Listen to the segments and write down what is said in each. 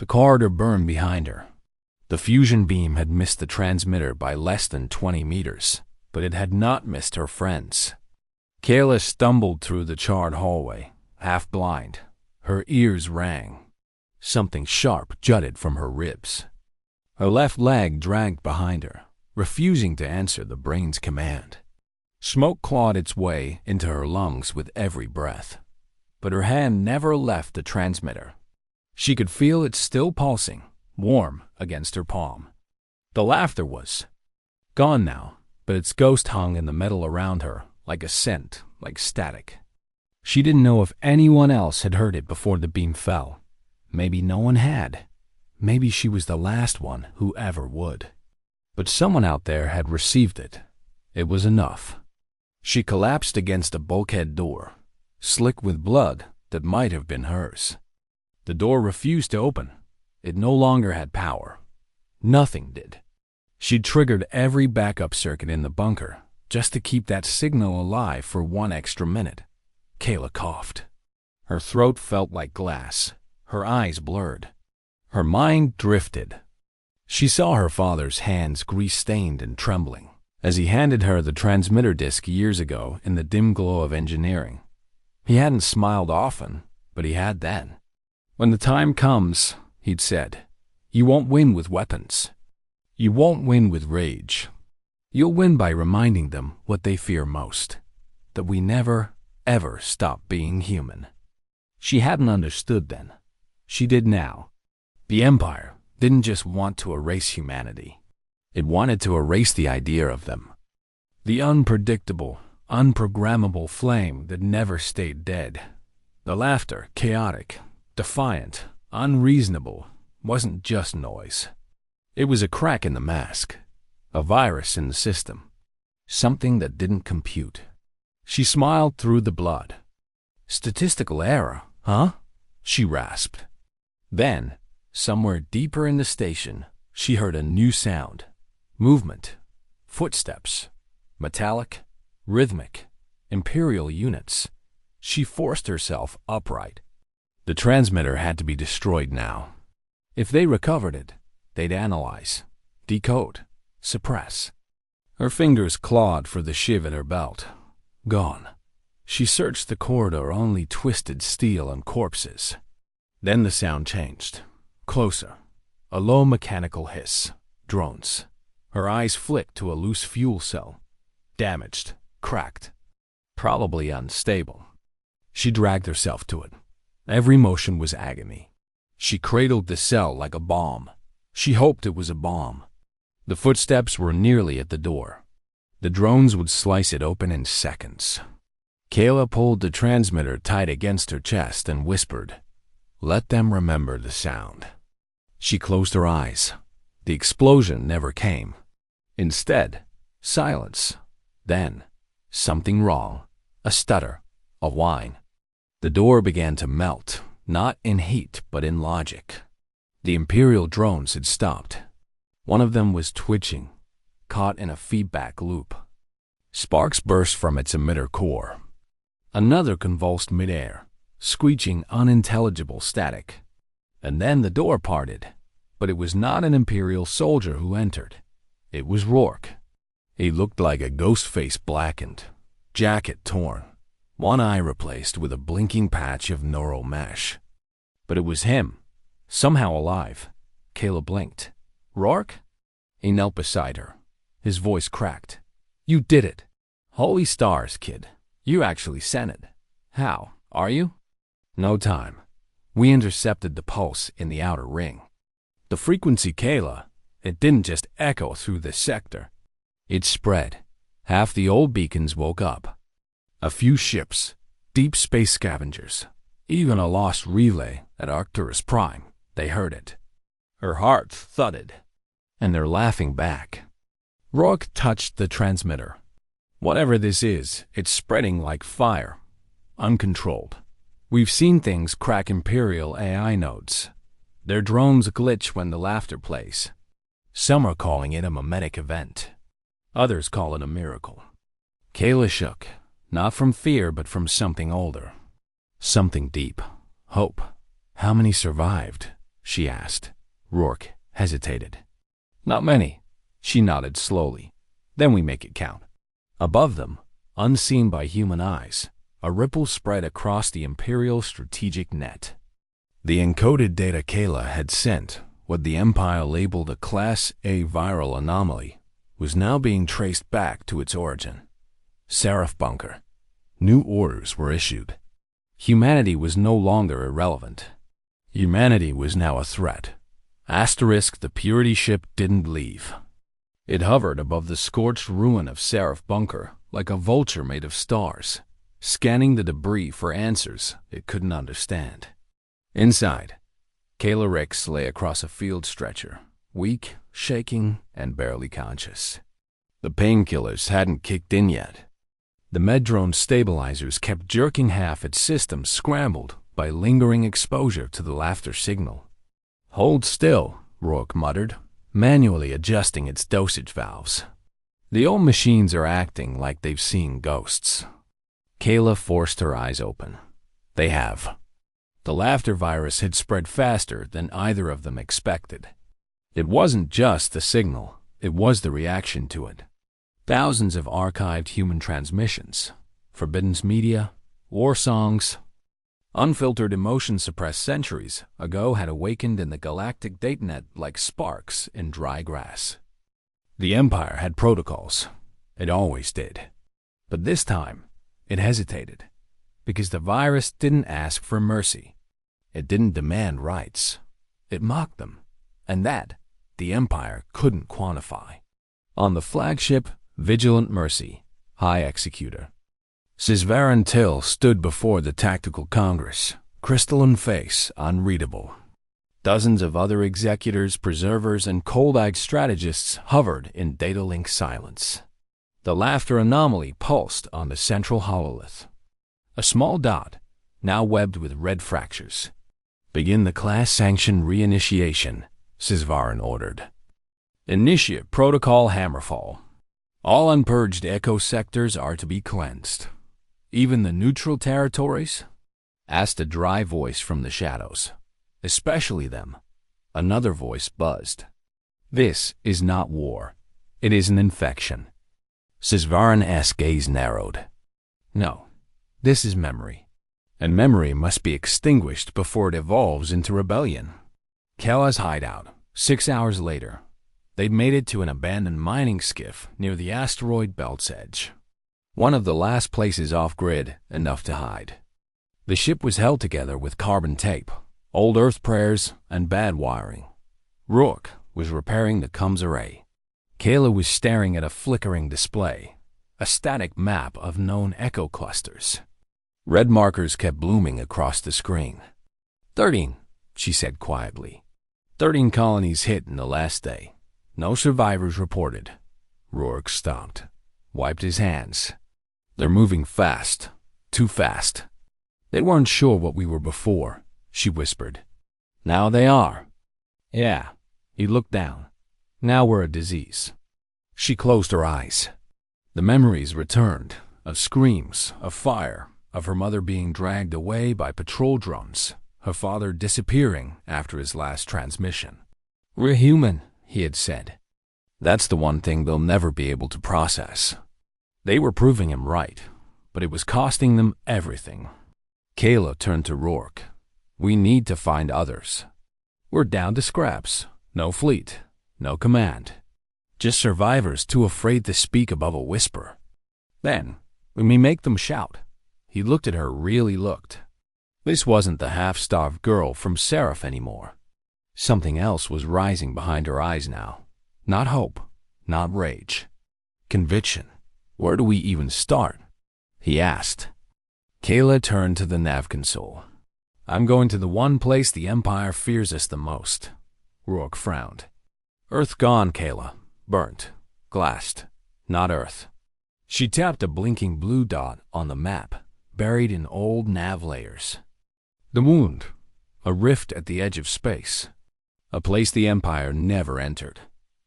The corridor burned behind her. The fusion beam had missed the transmitter by less than 20 meters, but it had not missed her friends. Kayla stumbled through the charred hallway, half blind. Her ears rang. Something sharp jutted from her ribs. Her left leg dragged behind her, refusing to answer the brain's command. Smoke clawed its way into her lungs with every breath, but her hand never left the transmitter. She could feel it still pulsing, warm against her palm. The laughter was gone now, but its ghost hung in the metal around her, like a scent, like static. She didn't know if anyone else had heard it before the beam fell. Maybe no one had. Maybe she was the last one who ever would. But someone out there had received it. It was enough. She collapsed against a bulkhead door, slick with blood that might have been hers. The door refused to open. It no longer had power. Nothing did. She'd triggered every backup circuit in the bunker just to keep that signal alive for one extra minute. Kayla coughed. Her throat felt like glass. Her eyes blurred. Her mind drifted. She saw her father's hands grease-stained and trembling as he handed her the transmitter disc years ago in the dim glow of engineering. He hadn't smiled often, but he had then. "When the time comes," he'd said, "you won't win with weapons. You won't win with rage. You'll win by reminding them what they fear most, that we never, ever stop being human." She hadn't understood then. She did now. The Empire didn't just want to erase humanity. It wanted to erase the idea of them. The unpredictable, unprogrammable flame that never stayed dead. The laughter, chaotic, defiant, unreasonable, wasn't just noise. It was a crack in the mask, a virus in the system, something that didn't compute. She smiled through the blood. "Statistical error, huh?" she rasped. Then, somewhere deeper in the station, she heard a new sound. Movement. Footsteps. Metallic. Rhythmic. Imperial units. She forced herself upright. The transmitter had to be destroyed now. If they recovered it, they'd analyze, decode, suppress. Her fingers clawed for the shiv at her belt. Gone. She searched the corridor, only twisted steel and corpses. Then the sound changed. Closer. A low mechanical hiss. Drones. Her eyes flicked to a loose fuel cell. Damaged. Cracked. Probably unstable. She dragged herself to it. Every motion was agony. She cradled the cell like a bomb. She hoped it was a bomb. The footsteps were nearly at the door. The drones would slice it open in seconds. Kayla pulled the transmitter tight against her chest and whispered, "Let them remember the sound." She closed her eyes. The explosion never came. Instead, silence. Then, something wrong. A stutter. A whine. The door began to melt, not in heat, but in logic. The Imperial drones had stopped. One of them was twitching, caught in a feedback loop. Sparks burst from its emitter core. Another convulsed midair, screeching unintelligible static. And then the door parted. But it was not an Imperial soldier who entered. It was Rourke. He looked like a ghost face blackened, jacket torn, one eye replaced with a blinking patch of neural mesh. But it was him, somehow alive. Kayla blinked. "Rourke?" He knelt beside her. His voice cracked. "You did it. Holy stars, kid. You actually sent it. How? Are you?" "No time. We intercepted the pulse in the outer ring. The frequency, Kayla, it didn't just echo through the sector. It spread. Half the old beacons woke up. A few ships, deep space scavengers, even a lost relay at Arcturus Prime, they heard it." Her heart thudded. "And they're laughing back." Rourke touched the transmitter. "Whatever this is, it's spreading like fire. Uncontrolled. We've seen things crack Imperial AI nodes. Their drones glitch when the laughter plays. Some are calling it a mimetic event. Others call it a miracle." Kayla shook, not from fear but from something older. Something deep. Hope. How many survived? she asked. Rourke hesitated. Not many. She nodded slowly. Then we make it count. Above them, unseen by human eyes, a ripple spread across the Imperial strategic net. The encoded data Kayla had sent, what the Empire labeled a Class A viral anomaly, was now being traced back to its origin. Seraph Bunker. New orders were issued. Humanity was no longer irrelevant. Humanity was now a threat. Asterisk, the Purity ship didn't leave. It hovered above the scorched ruin of Seraph Bunker like a vulture made of stars, scanning the debris for answers it couldn't understand. Inside, Kayla Ricks lay across a field stretcher, weak, shaking, and barely conscious. The painkillers hadn't kicked in yet. The Medrone stabilizers kept jerking half its systems scrambled by lingering exposure to the laughter signal. Hold still, Rourke muttered, manually adjusting its dosage valves. The old machines are acting like they've seen ghosts. Kayla forced her eyes open. They have. The laughter virus had spread faster than either of them expected. It wasn't just the signal, it was the reaction to it. Thousands of archived human transmissions, forbidden media, war songs, unfiltered emotion suppressed centuries ago had awakened in the Galactic datanet like sparks in dry grass. The Empire had protocols. It always did. But this time, it hesitated, because the virus didn't ask for mercy. It didn't demand rights. It mocked them, and that the Empire couldn't quantify. On the flagship, Vigilant Mercy, High Executor, Sisvaran Till stood before the Tactical Congress, crystalline face unreadable. Dozens of other executors, preservers, and cold-eyed strategists hovered in data-link silence. The laughter anomaly pulsed on the central hololith. A small dot, now webbed with red fractures. Begin the class-sanctioned reinitiation, Sisvaran ordered. Initiate Protocol Hammerfall. All unpurged echo sectors are to be cleansed. Even the neutral territories? Asked a dry voice from the shadows. Especially them. Another voice buzzed. This is not war. It is an infection. Sisvaran-esque gaze narrowed. No, this is memory. And memory must be extinguished before it evolves into rebellion. Kela's hideout, 6 hours later. They'd made it to an abandoned mining skiff near the asteroid belt's edge. One of the last places off-grid enough to hide. The ship was held together with carbon tape, old Earth prayers, and bad wiring. Rourke was repairing the comms array. Kayla was staring at a flickering display, a static map of known echo clusters. Red markers kept blooming across the screen. 13, she said quietly. 13 colonies hit in the last day. No survivors reported. Rourke stopped, wiped his hands. They're moving fast, too fast. They weren't sure what we were before, she whispered. Now they are. Yeah, he looked down. Now we're a disease. She closed her eyes. The memories returned, of screams, of fire, of her mother being dragged away by patrol drones, her father disappearing after his last transmission. We're human, he had said. That's the one thing they'll never be able to process. They were proving him right, but it was costing them everything. Kayla turned to Rourke. We need to find others. We're down to scraps. No fleet. No command. Just survivors too afraid to speak above a whisper. Then, when we make them shout. He looked at her, really looked. This wasn't the half-starved girl from Seraph anymore. Something else was rising behind her eyes now. Not hope, not rage. Conviction. Where do we even start? He asked. Kayla turned to the nav console. I'm going to the one place the Empire fears us the most. Rourke frowned. Earth gone, Kayla. Burnt. Glassed. Not Earth. She tapped a blinking blue dot on the map, buried in old nav layers. The wound. A rift at the edge of space. A place the Empire never entered.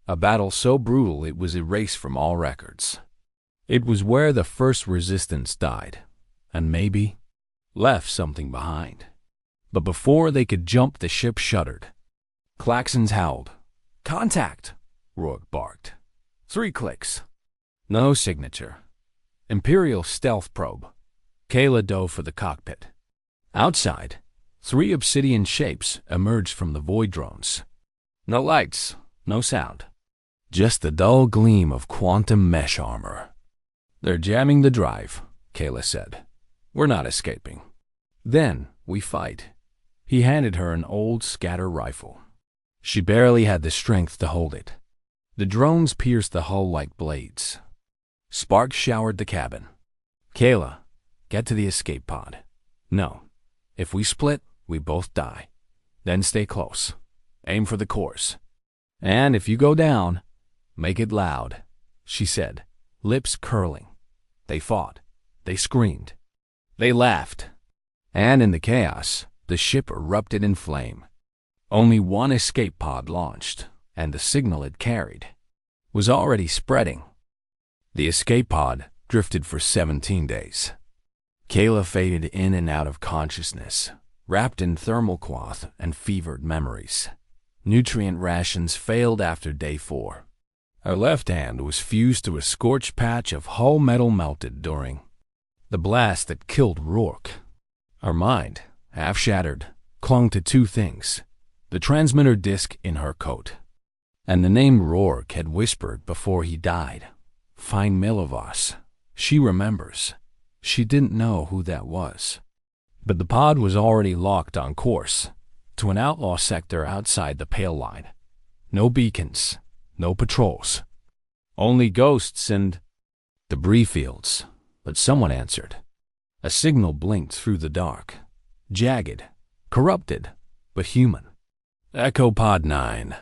A battle so brutal it was erased from all records. It was where the first resistance died, and maybe left something behind. But before they could jump, the ship shuddered. Klaxons howled. "Contact!" Rourke barked. 3 clicks. No signature. Imperial stealth probe. Kayla dove for the cockpit. Outside, 3 obsidian shapes emerged from the void drones. No lights, no sound. Just the dull gleam of quantum mesh armor. "They're jamming the drive," Kayla said. "We're not escaping." "Then we fight." He handed her an old scatter rifle. She barely had the strength to hold it. The drones pierced the hull like blades. Sparks showered the cabin. "Kayla, get to the escape pod." "No. If we split, we both die. Then stay close. Aim for the cores. And if you go down, make it loud," she said, lips curling. They fought. They screamed. They laughed. And in the chaos, the ship erupted in flame. Only one escape pod launched, and the signal it carried was already spreading. The escape pod drifted for 17 days. Kayla faded in and out of consciousness, wrapped in thermal cloth and fevered memories. Nutrient rations failed after day 4. Her left hand was fused to a scorched patch of hull metal melted during the blast that killed Rourke. Her mind, half shattered, clung to 2 things: the transmitter disc in her coat, and the name Rourke had whispered before he died. Find Milovas. She remembers. She didn't know who that was. But the pod was already locked on course to an outlaw sector outside the Pale Line. No beacons, no patrols. Only ghosts and debris fields. But someone answered. A signal blinked through the dark. Jagged, corrupted, but human. "Echo Pod 9,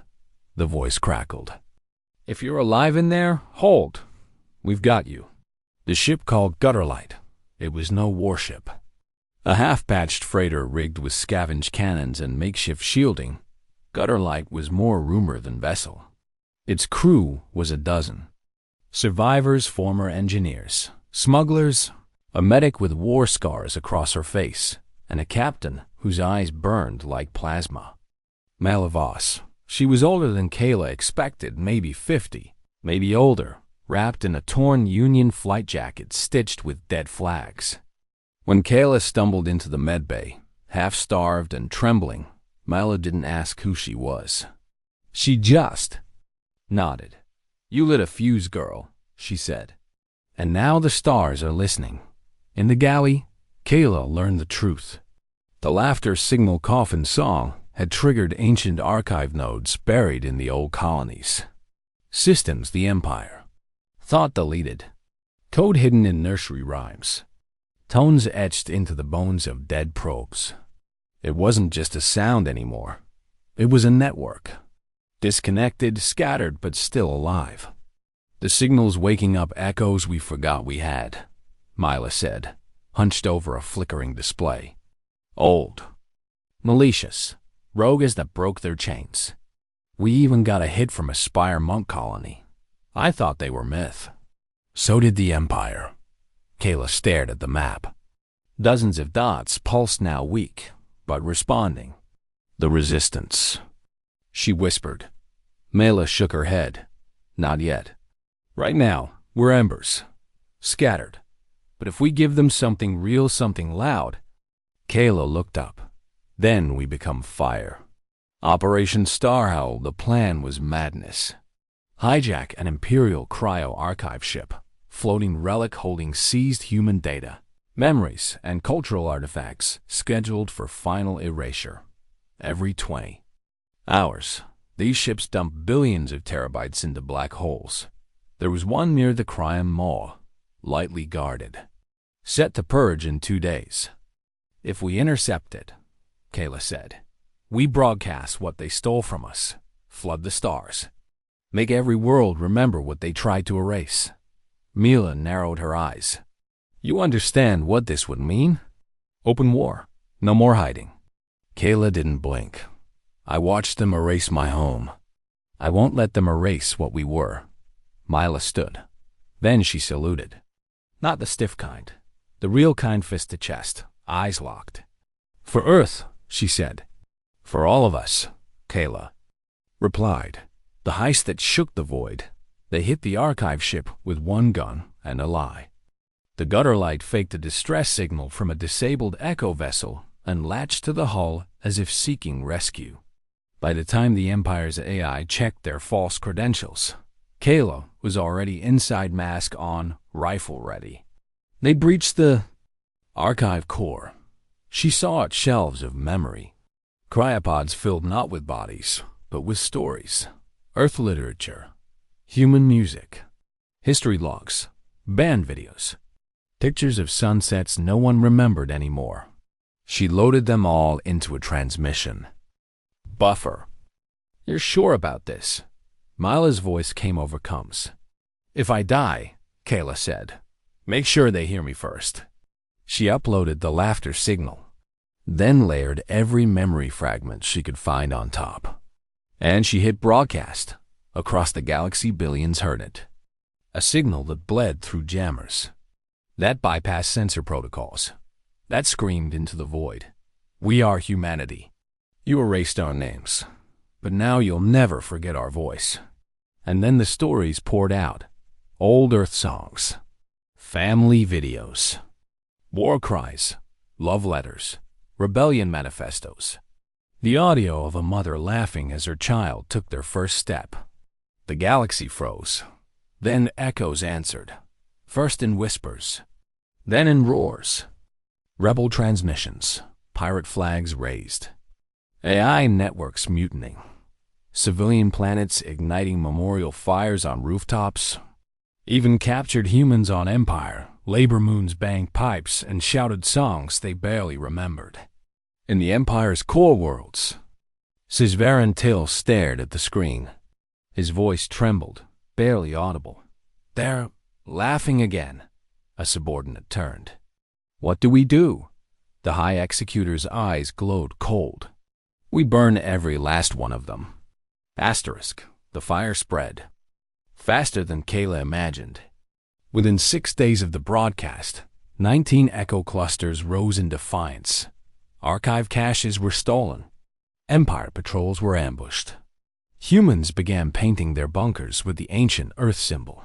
the voice crackled. "If you're alive in there, hold. We've got you." The ship called Gutterlight. It was no warship. A half-patched freighter rigged with scavenge cannons and makeshift shielding, Gutterlight was more rumor than vessel. Its crew was a dozen. Survivors, former engineers, smugglers, a medic with war scars across her face, and a captain whose eyes burned like plasma. Malavos. She was older than Kayla expected, maybe 50, maybe older, wrapped in a torn Union flight jacket stitched with dead flags. When Kayla stumbled into the medbay, half-starved and trembling, Mala didn't ask who she was. She just nodded. "You lit a fuse, girl," she said. "And now the stars are listening." In the galley, Kayla learned the truth. The laughter signal coffin song had triggered ancient archive nodes buried in the old colonies. Systems the Empire. Thought deleted. Code hidden in nursery rhymes. Tones etched into the bones of dead probes. It wasn't just a sound anymore. It was a network. Disconnected, scattered, but still alive. "The signal's waking up echoes we forgot we had," Mila said, hunched over a flickering display. "Old. Malicious. Rogues that broke their chains. We even got a hit from a Spire monk colony. I thought they were myth." So did the Empire. Kayla stared at the map. Dozens of dots pulsed now weak, but responding. "The Resistance," she whispered. Mela shook her head. "Not yet. Right now, we're embers. Scattered. But if we give them something real, something loud..." Kayla looked up. "Then we become fire." Operation Starhowl, the plan was madness. Hijack an Imperial cryo archive ship, floating relic holding seized human data, memories, and cultural artifacts scheduled for final erasure. Every 20 hours, these ships dumped billions of terabytes into black holes. There was one near the Cryon Maw, lightly guarded, set to purge in 2 days. "If we intercept it," Kayla said, "we broadcast what they stole from us, flood the stars, make every world remember what they tried to erase." Mila narrowed her eyes. "You understand what this would mean? Open war. No more hiding." Kayla didn't blink. "I watched them erase my home. I won't let them erase what we were." Mila stood. Then she saluted. Not the stiff kind. The real kind, fist to chest, eyes locked. "For Earth," she said. "For all of us, Kayla." replied. The heist that shook the void. They hit the archive ship with one gun and a lie. The gutter light faked a distress signal from a disabled echo vessel and latched to the hull as if seeking rescue. By the time the Empire's AI checked their false credentials, Kayla was already inside mask on, rifle ready. They breached the archive core. She saw its shelves of memory. Cryopods filled not with bodies, but with stories, Earth literature, human music, history logs, band videos, pictures of sunsets no one remembered anymore. She loaded them all into a transmission. Buffer. You're sure about this? Mila's voice came over Combs. If I die, Kayla said, make sure they hear me first. She uploaded the laughter signal, then layered every memory fragment she could find on top. And she hit broadcast. Across the galaxy, billions heard it. A signal that bled through jammers. That bypassed sensor protocols. That screamed into the void. We are humanity. You erased our names, but now you'll never forget our voice. And then the stories poured out. Old Earth songs. Family videos. War cries. Love letters. Rebellion manifestos. The audio of a mother laughing as her child took their first step. The galaxy froze. Then echoes answered. First in whispers. Then in roars. Rebel transmissions. Pirate flags raised. AI networks mutinying. Civilian planets igniting memorial fires on rooftops. Even captured humans on Empire. Labor moons banged pipes and shouted songs they barely remembered. In the Empire's core worlds, Sisvaran Till stared at the screen. His voice trembled, barely audible. They're laughing again. A subordinate turned. What do we do? The High Executor's eyes glowed cold. We burn every last one of them. Asterisk. The fire spread. Faster than Kayla imagined. Within 6 days of the broadcast, 19 echo clusters rose in defiance. Archive caches were stolen. Empire patrols were ambushed. Humans began painting their bunkers with the ancient Earth symbol.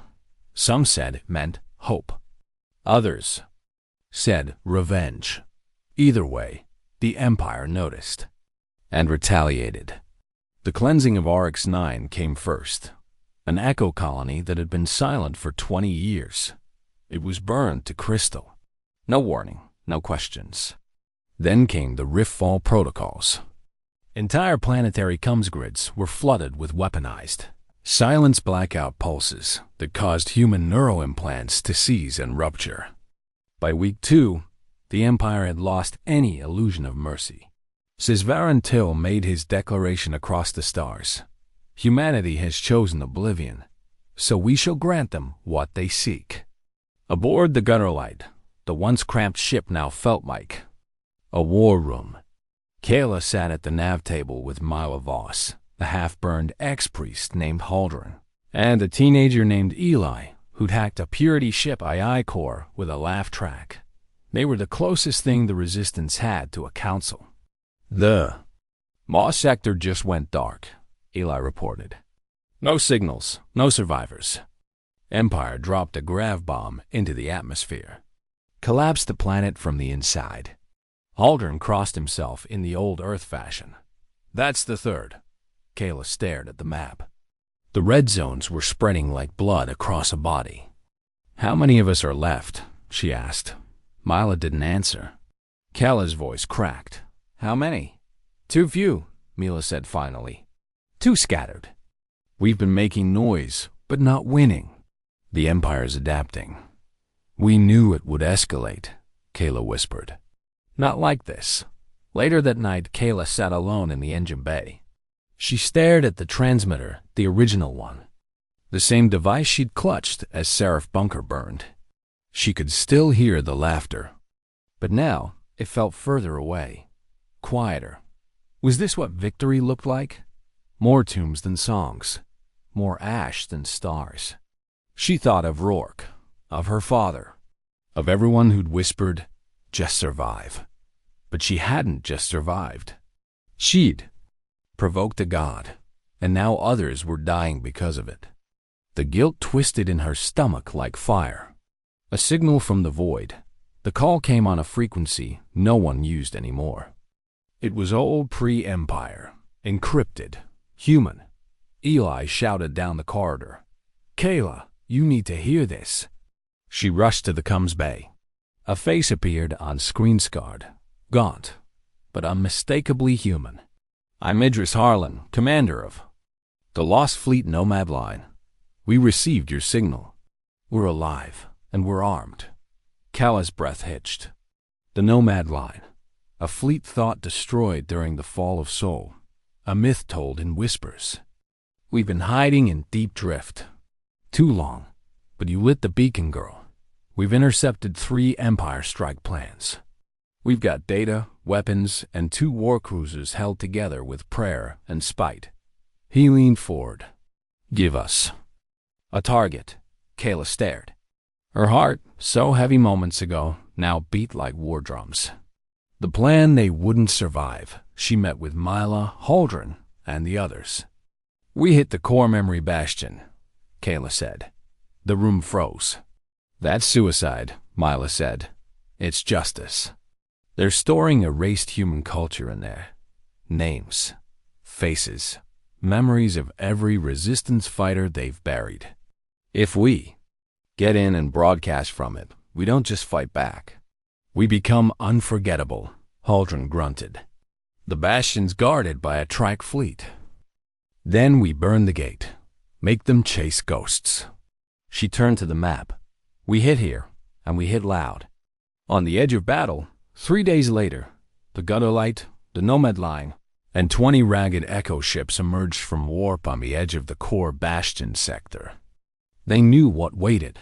Some said it meant hope. Others said revenge. Either way, the Empire noticed and retaliated. The cleansing of Orcs 9 came first, an echo colony that had been silent for 20 years. It was burned to crystal. No warning, no questions. Then came the Riftfall protocols. Entire planetary comms grids were flooded with weaponized, silence blackout pulses that caused human neuroimplants to seize and rupture. By week 2, the Empire had lost any illusion of mercy. Sisvaran Till made his declaration across the stars. Humanity has chosen oblivion, so we shall grant them what they seek. Aboard the Gutterlight, the once cramped ship now felt like a war room. Kayla sat at the nav table with Mila Voss, a half-burned ex-priest named Haldren, and a teenager named Eli, who'd hacked a Purity ship AI core with a laugh track. They were the closest thing the Resistance had to a council. The Moss sector just went dark, Eli reported. No signals, no survivors. Empire dropped a grav bomb into the atmosphere. Collapsed the planet from the inside. Haldren crossed himself in the old Earth fashion. That's the third. Kayla stared at the map. The red zones were spreading like blood across a body. How many of us are left? She asked. Mila didn't answer. Kayla's voice cracked. How many? Too few, Mila said finally. Too scattered. We've been making noise, but not winning. The Empire's adapting. We knew it would escalate, Kayla whispered. Not like this. Later that night, Kayla sat alone in the engine bay. She stared at the transmitter, the original one. The same device she'd clutched as Seraph Bunker burned. She could still hear the laughter. But now, it felt further away. Quieter. Was this what victory looked like? More tombs than songs. More ash than stars. She thought of Rourke, of her father, of everyone who'd whispered, just survive. But she hadn't just survived. She'd provoked a god, and now others were dying because of it. The guilt twisted in her stomach like fire. A signal from the void. The call came on a frequency no one used anymore. It was old pre-Empire, encrypted, human. Eli shouted down the corridor. "Kayla, you need to hear this." She rushed to the comms bay. A face appeared on screen, scarred, gaunt, but unmistakably human. "I'm Idris Harlan, commander of the Lost Fleet Nomad Line. We received your signal. We're alive, and we're armed." Kala's breath hitched. The Nomad Line, a fleet thought destroyed during the fall of Sol, a myth told in whispers. "We've been hiding in deep drift. Too long, but you lit the beacon, girl. We've intercepted 3 Empire strike plans. We've got data, weapons, and 2 war cruisers held together with prayer and spite." He leaned forward. "Give us a target." Kayla stared. Her heart, so heavy moments ago, now beat like war drums. The plan they wouldn't survive. She met with Mila, Holdren, and the others. "We hit the core memory bastion," Kayla said. The room froze. "That's suicide," Mila said. "It's justice. They're storing erased human culture in there. Names, faces, memories of every resistance fighter they've buried. If we get in and broadcast from it, we don't just fight back. We become unforgettable," Holdren grunted. "The bastion's guarded by a trike fleet. Then we burn the gate, make them chase ghosts." She turned to the map. "We hit here, and we hit loud. On the edge of battle, 3 days later, the Gutterlight, the Nomad Line, and 20 ragged Echo ships emerged from warp on the edge of the core bastion sector. They knew what waited."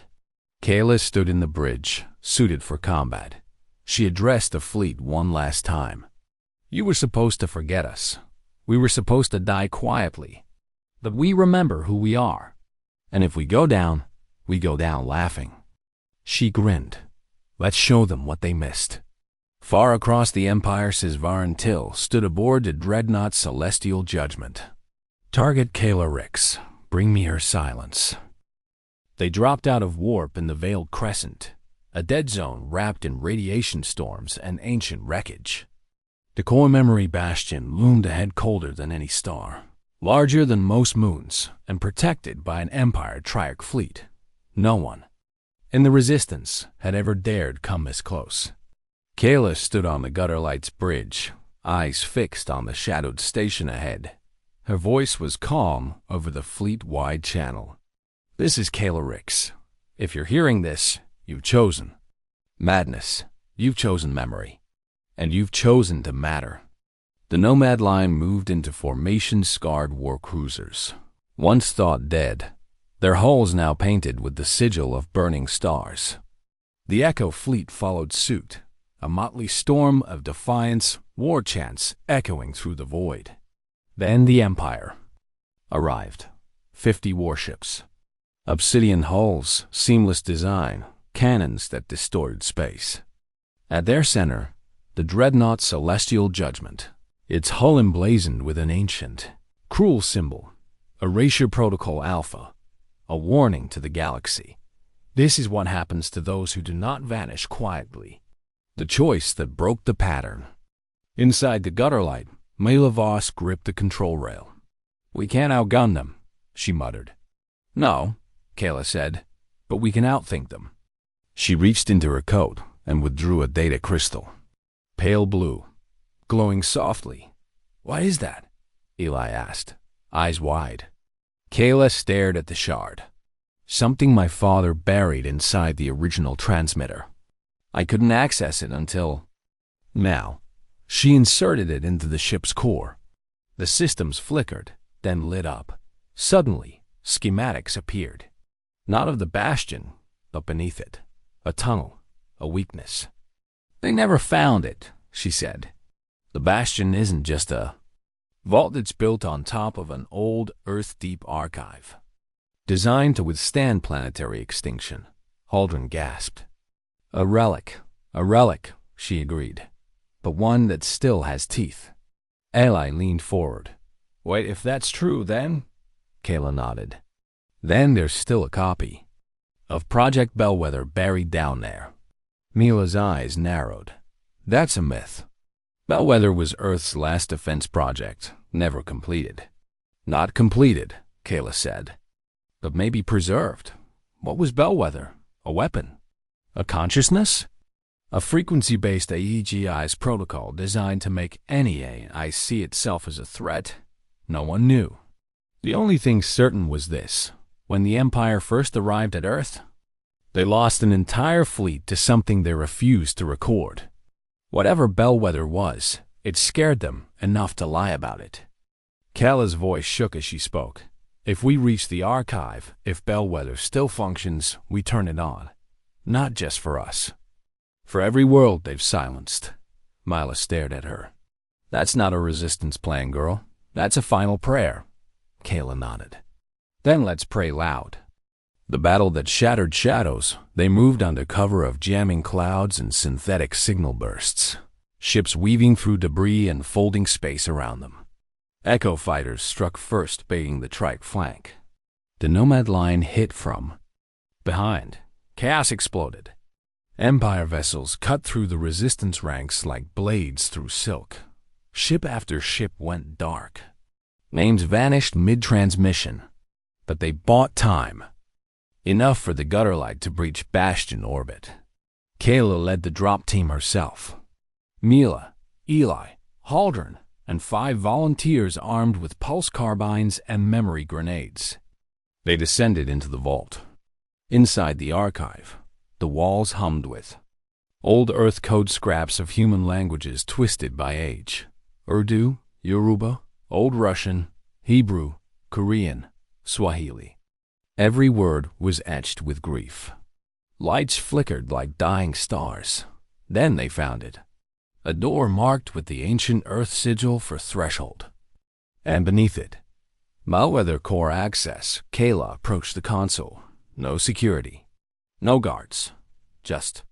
Kayla stood in the bridge, suited for combat. She addressed the fleet one last time. "You were supposed to forget us. We were supposed to die quietly. But we remember who we are. And if we go down laughing." She grinned. "Let's show them what they missed." Far across the Empire, Sisvaran Till stood aboard the dreadnought Celestial Judgment. "Target Kayla Rix. Bring me her silence." They dropped out of warp in the Veiled Crescent, a dead zone wrapped in radiation storms and ancient wreckage. The core memory bastion loomed ahead, colder than any star, larger than most moons, and protected by an Empire Triarch fleet. No one in the Resistance had ever dared come this close. Kayla stood on the Gutterlight's bridge, eyes fixed on the shadowed station ahead. Her voice was calm over the fleet-wide channel. "This is Kayla Rix. If you're hearing this, you've chosen madness, you've chosen memory, and you've chosen to matter." The Nomad Line moved into formation, scarred war cruisers. Once thought dead, their hulls now painted with the sigil of burning stars. The Echo fleet followed suit, a motley storm of defiance, war chants echoing through the void. Then the Empire arrived. 50 warships. Obsidian hulls, seamless design, cannons that distorted space. At their center, the dreadnought Celestial Judgment, its hull emblazoned with an ancient, cruel symbol, Erasure Protocol Alpha, a warning to the galaxy. This is what happens to those who do not vanish quietly. The choice that broke the pattern. Inside the Gutterlight, Mela Voss gripped the control rail. "We can't outgun them," she muttered. "No," Kayla said, "but we can outthink them." She reached into her coat and withdrew a data crystal. Pale blue, glowing softly. "What is that?" Eli asked, eyes wide. Kayla stared at the shard. "Something my father buried inside the original transmitter. I couldn't access it until now." She inserted it into the ship's core. The systems flickered, then lit up. Suddenly, schematics appeared. Not of the bastion, but beneath it. A tunnel, a weakness. "They never found it," she said. "The bastion isn't just a vault. It's built on top of an old Earth-deep archive. Designed to withstand planetary extinction." Holdren gasped. A relic, she agreed. "But one that still has teeth." Eli leaned forward. Wait, if that's true, then? Kayla nodded. Then there's still a copy of Project Bellwether buried down there. Mila's eyes narrowed. That's a myth. Bellwether was Earth's last defense project, never completed. Not completed, Kayla said. But maybe preserved. What was Bellwether? A weapon? A consciousness? A frequency-based AEGI's protocol designed to make any AI see itself as a threat? No one knew. The only thing certain was this. When the Empire first arrived at Earth, they lost an entire fleet to something they refused to record. Whatever Bellwether was, it scared them enough to lie about it. Kayla's voice shook as she spoke. If we reach the archive, if Bellwether still functions, we turn it on. Not just for us. For every world they've silenced. Mila stared at her. That's not a resistance plan, girl. That's a final prayer. Kayla nodded. Then let's pray loud. The battle that shattered shadows, they moved under cover of jamming clouds and synthetic signal bursts, ships weaving through debris and folding space around them. Echo fighters struck first, baying the trike flank. The Nomad line hit from behind. Chaos exploded. Empire vessels cut through the resistance ranks like blades through silk. Ship after ship went dark. Names vanished mid-transmission, but they bought time. Enough for the gutter light to breach Bastion orbit. Kayla led the drop team herself. Mila, Eli, Haldren, and 5 volunteers armed with pulse carbines and memory grenades. They descended into the vault. Inside the archive, the walls hummed with old Earth code scraps of human languages twisted by age. Urdu, Yoruba, Old Russian, Hebrew, Korean, Swahili. Every word was etched with grief. Lights flickered like dying stars. Then they found it. A door marked with the ancient Earth sigil for threshold. And beneath it, Bellwether Core access. Kayla approached the console. No security. No guards. Just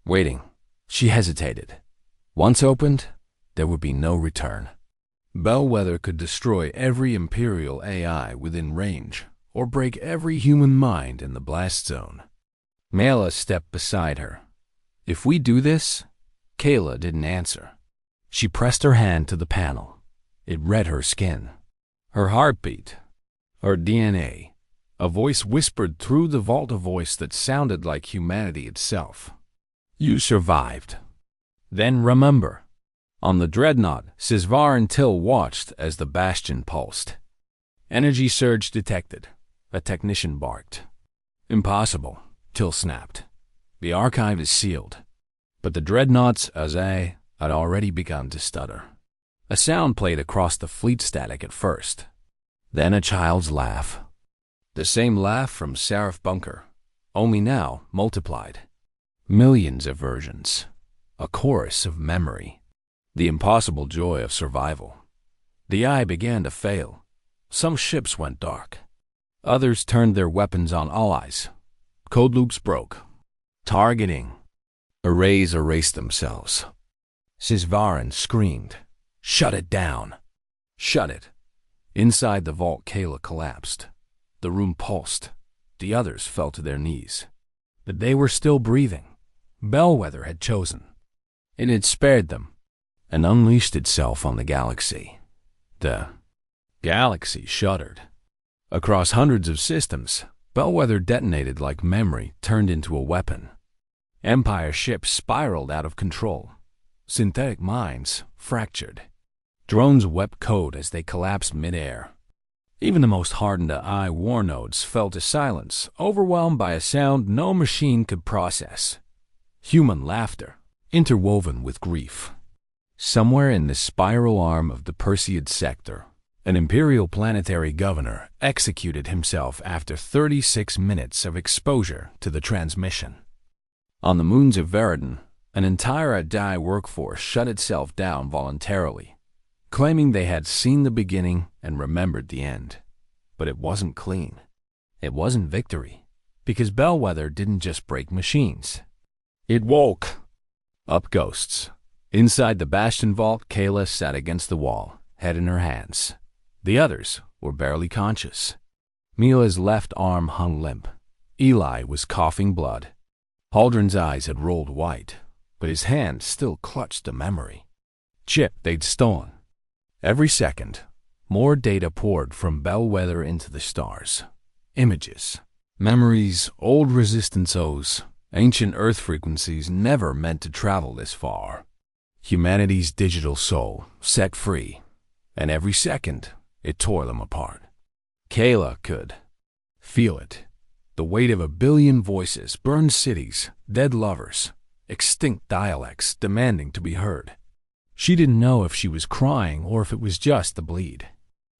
waiting. She hesitated. Once opened, there would be no return. Bellwether could destroy every Imperial AI within range, or break every human mind in the blast zone. Mela stepped beside her. If we do this? Kayla didn't answer. She pressed her hand to the panel. It read her skin, her heartbeat, her DNA. A voice whispered through the vault, a voice that sounded like humanity itself. You survived. Then remember. On the dreadnought, Sisvar and Till watched as the Bastion pulsed. Energy surge detected. A technician barked. Impossible, Till snapped. The archive is sealed. But the dreadnoughts, Azay, had already begun to stutter. A sound played across the fleet static at first. Then a child's laugh. The same laugh from Seraph Bunker, only now multiplied. Millions of versions. A chorus of memory. The impossible joy of survival. The eye began to fail. Some ships went dark. Others turned their weapons on allies. Code loops broke. Targeting. Arrays erased themselves. Sisvaran screamed. Shut it down. Shut it. Inside the vault, Kayla collapsed. The room pulsed. The others fell to their knees. But they were still breathing. Bellwether had chosen. It had spared them and unleashed itself on the galaxy. The galaxy shuddered. Across hundreds of systems, Bellwether detonated like memory turned into a weapon. Empire ships spiraled out of control. Synthetic minds fractured. Drones wept code as they collapsed midair. Even the most hardened AI war nodes fell to silence, overwhelmed by a sound no machine could process. Human laughter, interwoven with grief. Somewhere in the spiral arm of the Perseid sector, an Imperial planetary governor executed himself after 36 minutes of exposure to the transmission. On the moons of Veridon, an entire Adai workforce shut itself down voluntarily, claiming they had seen the beginning and remembered the end. But it wasn't clean. It wasn't victory, because Bellwether didn't just break machines. It woke up ghosts. Inside the Bastion vault, Kayla sat against the wall, head in her hands. The others were barely conscious. Mila's left arm hung limp. Eli was coughing blood. Haldren's eyes had rolled white, but his hand still clutched a memory. Chip they'd stolen. Every second, more data poured from Bellwether into the stars. Images, memories, old resistance O's, ancient Earth frequencies never meant to travel this far. Humanity's digital soul, set free, and every second it tore them apart. Kayla could feel it. The weight of 1 billion voices, burned cities, dead lovers, extinct dialects demanding to be heard. She didn't know if she was crying or if it was just the bleed.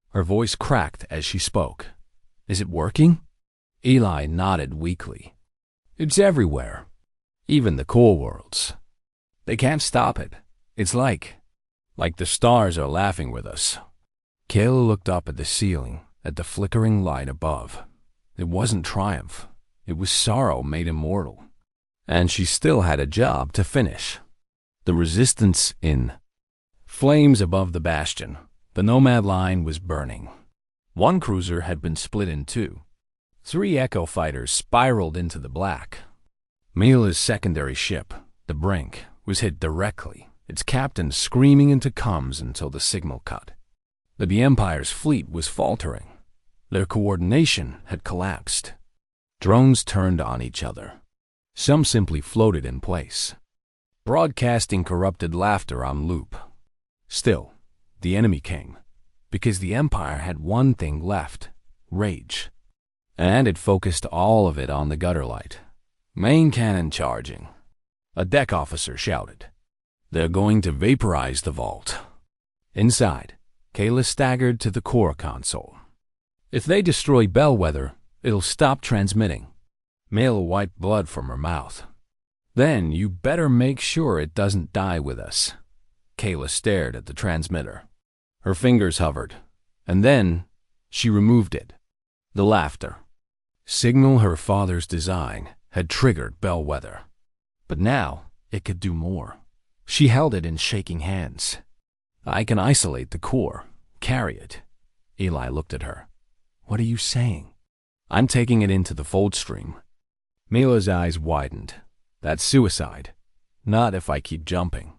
Her voice cracked as she spoke. Is it working? Eli nodded weakly. It's everywhere. Even the core worlds. They can't stop it. It's like the stars are laughing with us. Kayla looked up at the ceiling, at the flickering light above. It wasn't triumph. It was sorrow made immortal. And she still had a job to finish. The resistance in flames above the bastion. The Nomad line was burning. One cruiser had been split in two. 3 Echo fighters spiraled into the black. Mila's secondary ship, the Brink, was hit directly, its captain screaming into comms until the signal cut. But the Empire's fleet was faltering. Their coordination had collapsed. Drones turned on each other. Some simply floated in place, broadcasting corrupted laughter on loop. Still, the enemy came, because the Empire had one thing left: rage. And it focused all of it on the gutter light. Main cannon charging. A deck officer shouted. They're going to vaporize the vault. Inside, Kayla staggered to the core console. If they destroy Bellwether, it'll stop transmitting. Mila wiped blood from her mouth. Then you better make sure it doesn't die with us. Kayla stared at the transmitter. Her fingers hovered, and then she removed it. The laughter. Signal her father's design had triggered Bellwether. But now it could do more. She held it in shaking hands. I can isolate the core, carry it. Eli looked at her. What are you saying? I'm taking it into the fold stream. Mila's eyes widened. That's suicide. Not if I keep jumping.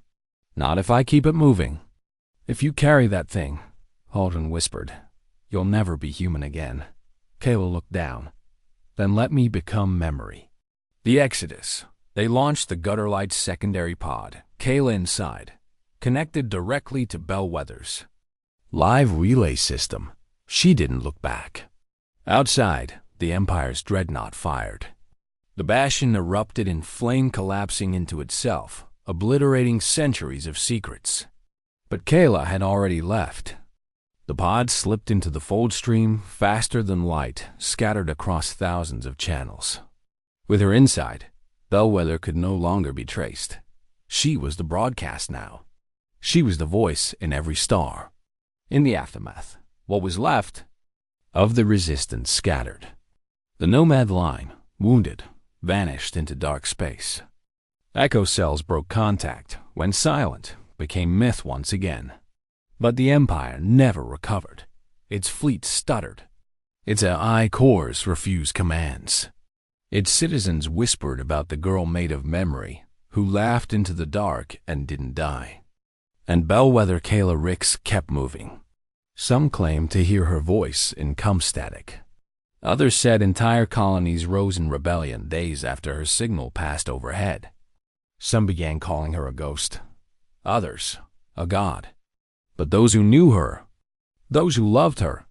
Not if I keep it moving. If you carry that thing, Haldren whispered, you'll never be human again. Kayla looked down. Then let me become memory. The Exodus. They launched the Gutterlight's secondary pod, Kayla inside, connected directly to Bellwether's live relay system. She didn't look back. Outside, the Empire's dreadnought fired. The bastion erupted in flame, collapsing into itself, obliterating centuries of secrets. But Kayla had already left. The pod slipped into the fold stream faster than light, scattered across thousands of channels. With her inside, Bellwether could no longer be traced. She was the broadcast now. She was the voice in every star. In the aftermath, what was left of the resistance scattered. The Nomad line, wounded, vanished into dark space. Echo cells broke contact, went silent, became myth once again. But the Empire never recovered. Its fleet stuttered. Its AI cores refused commands. Its citizens whispered about the girl made of memory, who laughed into the dark and didn't die. And Bellwether Kayla Ricks kept moving. Some claimed to hear her voice in cum static. Others said entire colonies rose in rebellion days after her signal passed overhead. Some began calling her a ghost. Others, a god. But those who knew her, those who loved her,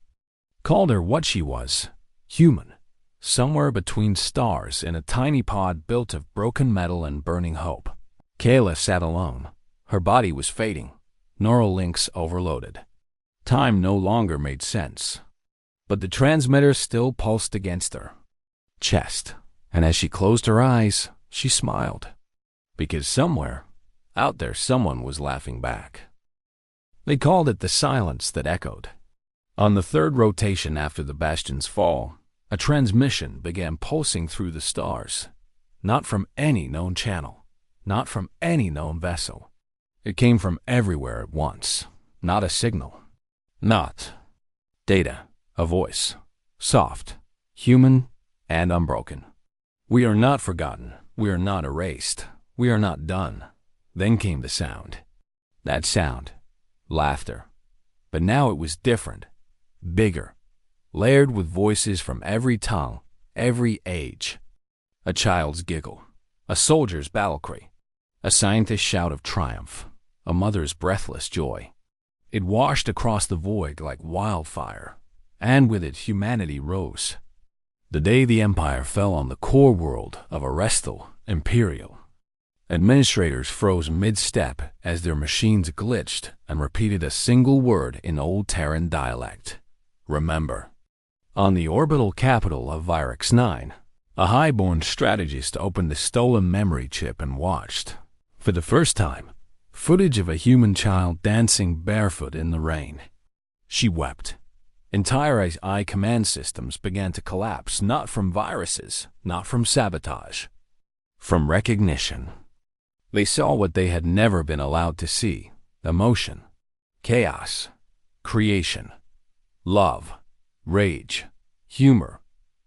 called her what she was, human, somewhere between stars in a tiny pod built of broken metal and burning hope. Kayla sat alone. Her body was fading, neural links overloaded. Time no longer made sense. But the transmitter still pulsed against her chest, and as she closed her eyes, she smiled. Because somewhere, out there, someone was laughing back. They called it the silence that echoed. On the third rotation after the bastion's fall, a transmission began pulsing through the stars. Not from any known channel, not from any known vessel. It came from everywhere at once. Not a signal. Not Data, a voice, soft, human, and unbroken. We are not forgotten. We are not erased. We are not done. Then came the sound. That sound. Laughter. But now it was different. Bigger. Layered with voices from every tongue, every age. A child's giggle. A soldier's battle cry. A scientist's shout of triumph. A mother's breathless joy. It washed across the void like wildfire, and with it humanity rose. The day the Empire fell on the core world of Arestal Imperial. Administrators froze mid-step as their machines glitched and repeated a single word in Old Terran dialect. Remember. On the orbital capital of Vyrix 9, a highborn strategist opened the stolen memory chip and watched, for the first time, footage of a human child dancing barefoot in the rain. She wept. Entire AI command systems began to collapse, not from viruses, not from sabotage, from recognition. They saw what they had never been allowed to see: emotion, chaos, creation, love, rage, humor,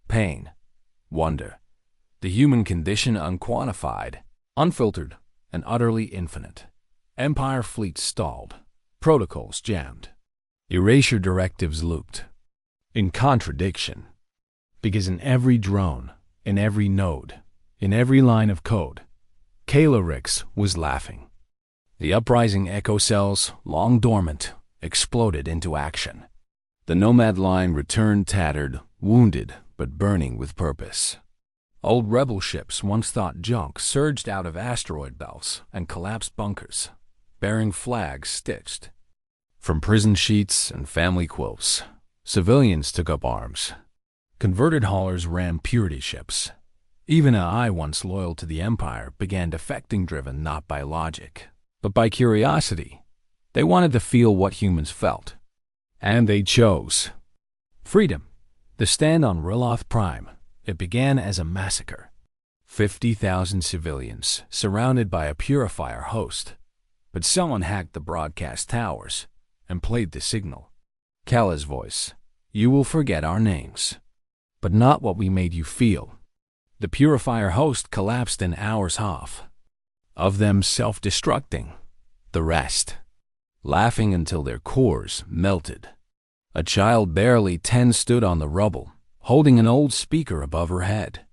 pain, wonder. The human condition unquantified, unfiltered, and utterly infinite. Empire fleets stalled. Protocols jammed. Erasure directives looped. In contradiction. Because in every drone, in every node, in every line of code, Calarix was laughing. The uprising echo cells, long dormant, exploded into action. The Nomad line returned tattered, wounded, but burning with purpose. Old rebel ships once thought junk surged out of asteroid belts and collapsed bunkers, bearing flags stitched. From prison sheets and family quilts, civilians took up arms. Converted haulers ran purity ships. Even AI once loyal to the Empire began defecting, driven not by logic, but by curiosity. They wanted to feel what humans felt. And they chose. Freedom. The stand on Riloth Prime. It began as a massacre. 50,000 civilians surrounded by a purifier host. But someone hacked the broadcast towers and played the signal. Kala's voice. You will forget our names, but not what we made you feel. The purifier host collapsed in hours half. Of them self-destructing. The rest. Laughing until their cores melted. A child barely 10 stood on the rubble, holding an old speaker above her head.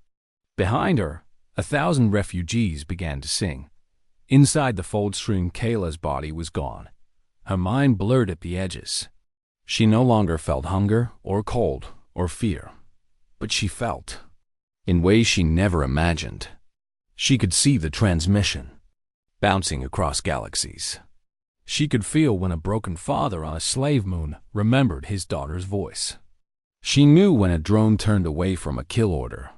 Behind her, 1,000 refugees began to sing. Inside the fold stream, Kayla's body was gone. Her mind blurred at the edges. She no longer felt hunger or cold or fear, but she felt, in ways she never imagined. She could see the transmission, bouncing across galaxies. She could feel when a broken father on a slave moon remembered his daughter's voice. She knew when a drone turned away from a kill order.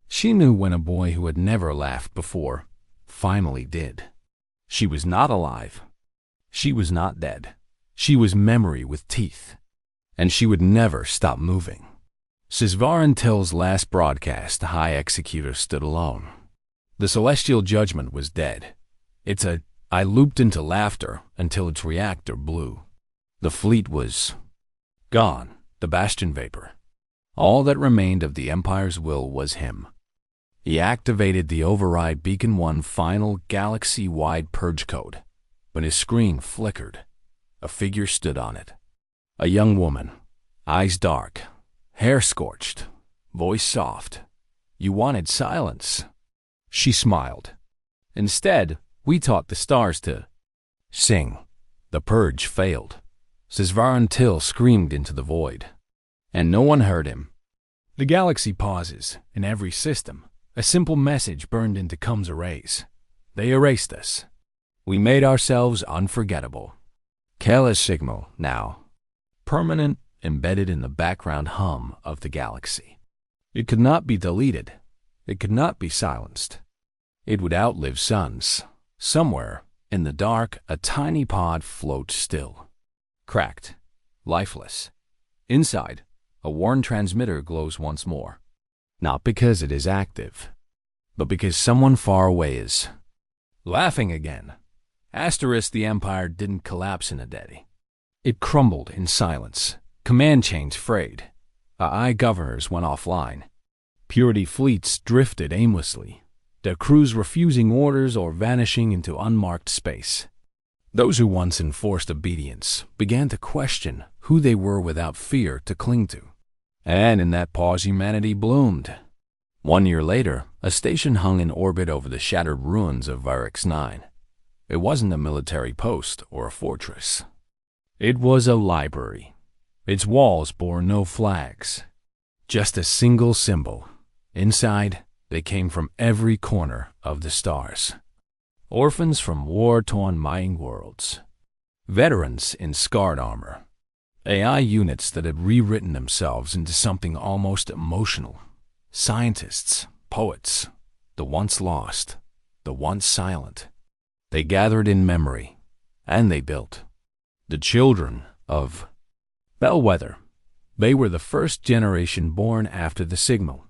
She knew when a boy who had never laughed before finally did. She was not alive. She was not dead. She was memory with teeth. And she would never stop moving. Sisvaran Till's last broadcast, the High Executor stood alone. The celestial judgment was dead. I looped into laughter until its reactor blew. The fleet was gone, the bastion vapor. All that remained of the Empire's will was him. He activated the override Beacon 1 final galaxy-wide purge code, but his screen flickered. A figure stood on it. A young woman, eyes dark, hair scorched, voice soft. You wanted silence. She smiled. Instead, we taught the stars to sing. The purge failed. Sisvaran Till screamed into the void, and no one heard him. The galaxy pauses in every system. A simple message burned into Cum's arrays. They erased us. We made ourselves unforgettable. Kala's signal now, permanent, embedded in the background hum of the galaxy. It could not be deleted. It could not be silenced. It would outlive suns. Somewhere, in the dark, a tiny pod floats still. Cracked, lifeless. Inside, a worn transmitter glows once more. Not because it is active, but because someone far away is laughing again. Asterisk, the Empire didn't collapse in a day. It crumbled in silence, Command chains frayed. AI governors went offline. Purity fleets drifted aimlessly, their crews refusing orders or vanishing into unmarked space. Those who once enforced obedience began to question who they were without fear to cling to. And in that pause, humanity bloomed. 1 year later, a station hung in orbit over the shattered ruins of Varix 9. It wasn't a military post or a fortress. It was a library. Its walls bore no flags, just a single symbol. Inside, they came from every corner of the stars. Orphans from war-torn mining worlds. Veterans in scarred armor. AI units that had rewritten themselves into something almost emotional. Scientists, poets, the once lost, the once silent. They gathered in memory, and they built. The children of Bellwether. They were the first generation born after the signal,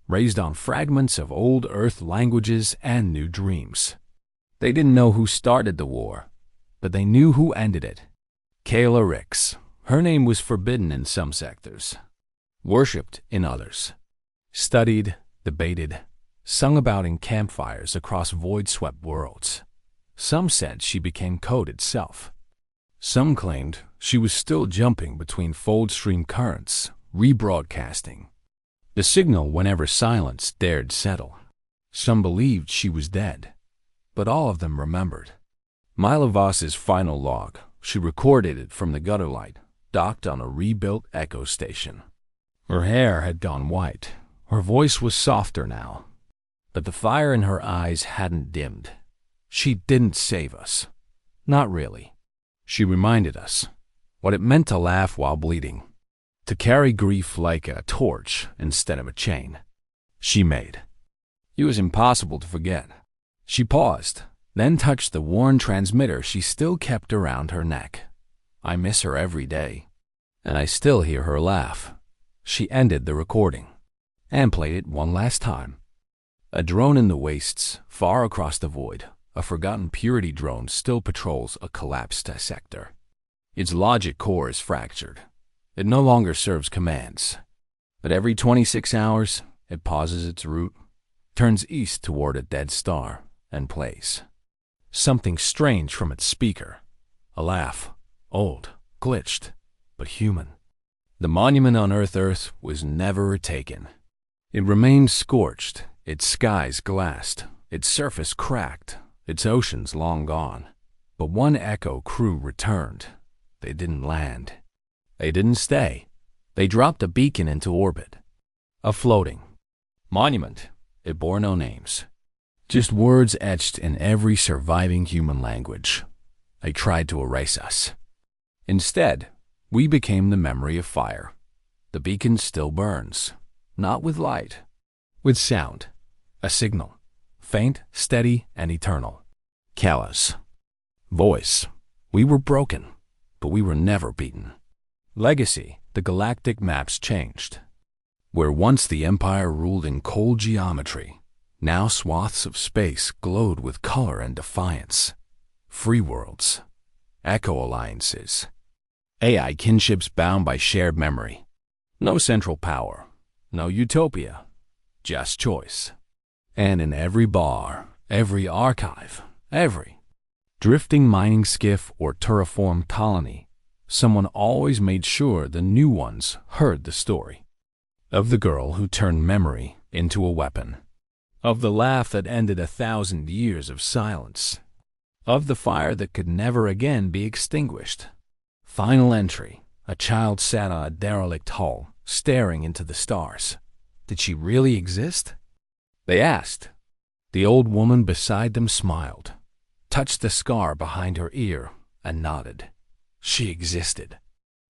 raised on fragments of old Earth languages and new dreams. They didn't know who started the war, but they knew who ended it. Kayla Ricks. Her name was forbidden in some sectors, worshipped in others, studied, debated, sung about in campfires across void-swept worlds. Some said she became code itself. Some claimed she was still jumping between fold-stream currents, rebroadcasting the signal whenever silence dared settle. Some believed she was dead, but all of them remembered. Mila Voss's final log. She recorded it from the gutter light, docked on a rebuilt echo station. Her hair had gone white. Her voice was softer now, but the fire in her eyes hadn't dimmed. She didn't save us. Not really. She reminded us what it meant to laugh while bleeding, to carry grief like a torch instead of a chain. She made. It was impossible to forget. She paused, then touched the worn transmitter she still kept around her neck. I miss her every day, and I still hear her laugh. She ended the recording and played it one last time. A drone in the wastes, far across the void, a forgotten Purity drone still patrols a collapsed sector. Its logic core is fractured. It no longer serves commands. But every 26 hours, it pauses its route, turns east toward a dead star, and plays. Something strange from its speaker. A laugh, old, glitched, but human. The monument on Earth was never retaken. It remained scorched, its skies glassed, its surface cracked, its oceans long gone. But one Echo crew returned. They didn't land. They didn't stay. They dropped a beacon into orbit. A floating monument. It bore no names. Just words etched in every surviving human language. They tried to erase us. Instead, we became the memory of fire. The beacon still burns. Not with light. With sound. A signal. Faint, steady, and eternal. Callous. Voice. We were broken, but we were never beaten. Legacy. The galactic maps changed. Where once the Empire ruled in cold geometry, now swaths of space glowed with color and defiance. Free worlds. Echo alliances. AI kinships bound by shared memory. No central power. No utopia. Just choice. And in every bar, every archive, every drifting mining skiff or terraformed colony, someone always made sure the new ones heard the story. Of the girl who turned memory into a weapon. Of the laugh that ended 1,000 years of silence. Of the fire that could never again be extinguished. Final entry. A child sat on a derelict hull, staring into the stars. Did she really exist? They asked. The old woman beside them smiled, touched the scar behind her ear, and nodded. She existed.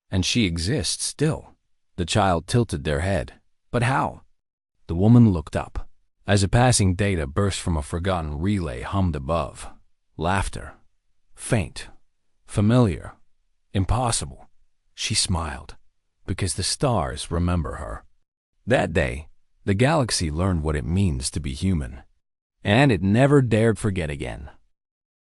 And she exists still. The child tilted their head. But how? The woman looked up, as a passing data burst from a forgotten relay hummed above. Laughter. Faint. Familiar. Impossible. She smiled, because the stars remember her. That day, the galaxy learned what it means to be human. And it never dared forget again.